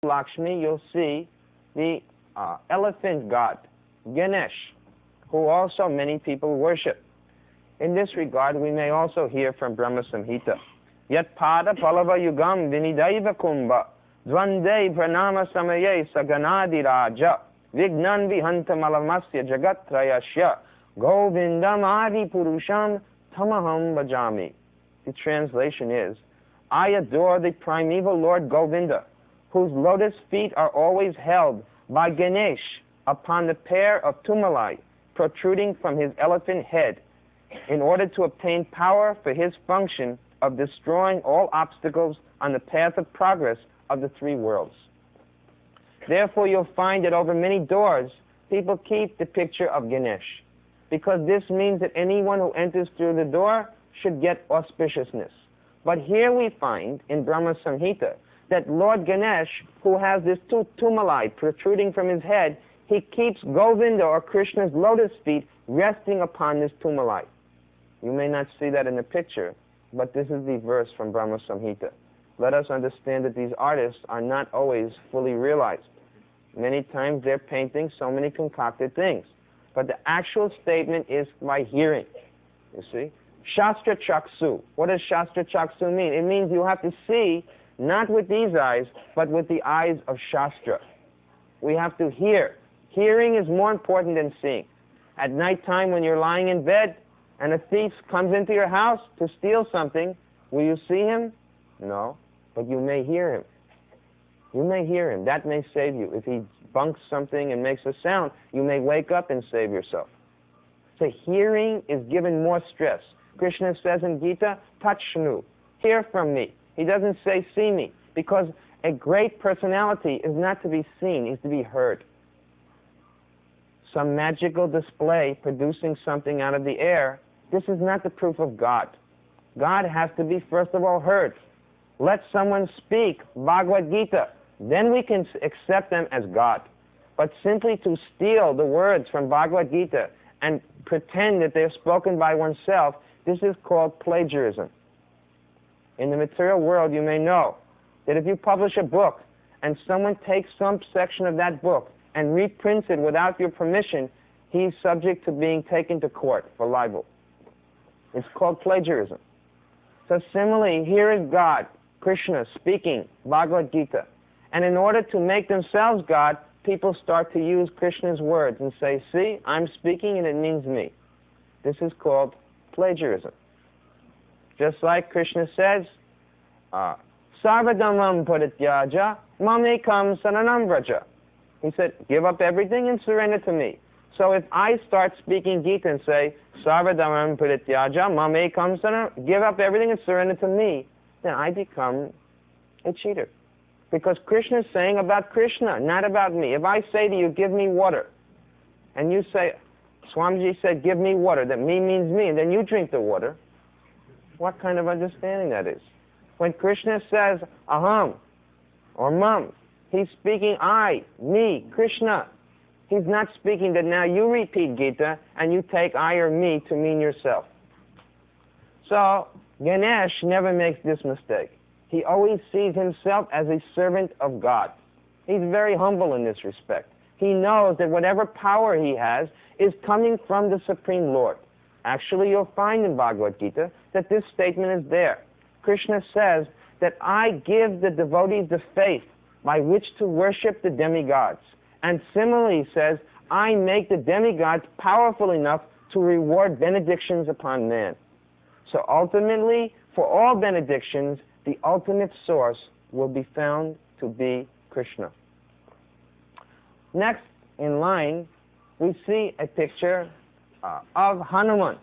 Lakshmi, you'll see the elephant god, Ganesh, who also many people worship. In this regard, we may also hear from Brahma Samhita, Yat pada palava yugam vinidaiva kumbha, dvande pranama samaye saganadi raja, vignan vihanta malamasya jagatrayasya, govindam adi purusham tamaham bhajami. The translation is, I adore the primeval Lord Govinda, whose lotus feet are always held by Ganesh upon the pair of tumalai protruding from his elephant head, in order to obtain power for his function of destroying all obstacles on the path of progress of the three worlds. Therefore, you'll find that over many doors, people keep the picture of Ganesh, because this means that anyone who enters through the door should get auspiciousness. But here we find in Brahma Samhita that Lord Ganesh, who has this two tumalai protruding from his head, he keeps Govinda or Krishna's lotus feet resting upon this tumalai. You may not see that in the picture, but this is the verse from Brahma Samhita. Let us understand that these artists are not always fully realized. Many times they're painting so many concocted things. But the actual statement is by hearing, you see. Shastra Chaksu. What does Shastra Chaksu mean? It means you have to see, not with these eyes, but with the eyes of Shastra. We have to hear. Hearing is more important than seeing. At night time when you're lying in bed and a thief comes into your house to steal something, will you see him? No, but you may hear him. You may hear him. That may save you. If he bunks something and makes a sound, you may wake up and save yourself. So hearing is given more stress. Krishna says in Gita, Tachnu, hear from me. He doesn't say see me, because a great personality is not to be seen, it's to be heard. Some magical display producing something out of the air, this is not the proof of God. God has to be, first of all, heard. Let someone speak Bhagavad Gita, then we can accept them as God. But simply to steal the words from Bhagavad Gita and pretend that they're spoken by oneself, this is called plagiarism. In the material world, you may know that if you publish a book and someone takes some section of that book and reprints it without your permission, he's subject to being taken to court for libel. It's called plagiarism. So similarly, here is God, Krishna, speaking Bhagavad Gita. And in order to make themselves God, people start to use Krishna's words and say, see, I'm speaking and it means me. This is called plagiarism. Just like Krishna says, Sarvadhamam parityaja mamekam saranam vraja. He said, give up everything and surrender to me. So if I start speaking Gita and say, Sarvadhamam parityaja mamekam saranam, give up everything and surrender to me, then I become a cheater. Because Krishna is saying about Krishna, not about me. If I say to you, give me water, and you say, Swamiji said, give me water, that me means me, and then you drink the water, what kind of understanding that is? When Krishna says, aham, or mam, he's speaking I, me, Krishna. He's not speaking that now you repeat Gita, and you take I or me to mean yourself. So, Ganesh never makes this mistake. He always sees himself as a servant of God. He's very humble in this respect. He knows that whatever power he has is coming from the Supreme Lord. Actually, you'll find in Bhagavad Gita that this statement is there. Krishna says that I give the devotees the faith by which to worship the demigods. And similarly says, I make the demigods powerful enough to reward benedictions upon man. So ultimately, for all benedictions, the ultimate source will be found to be Krishna. Next in line, we see a picture of Hanuman.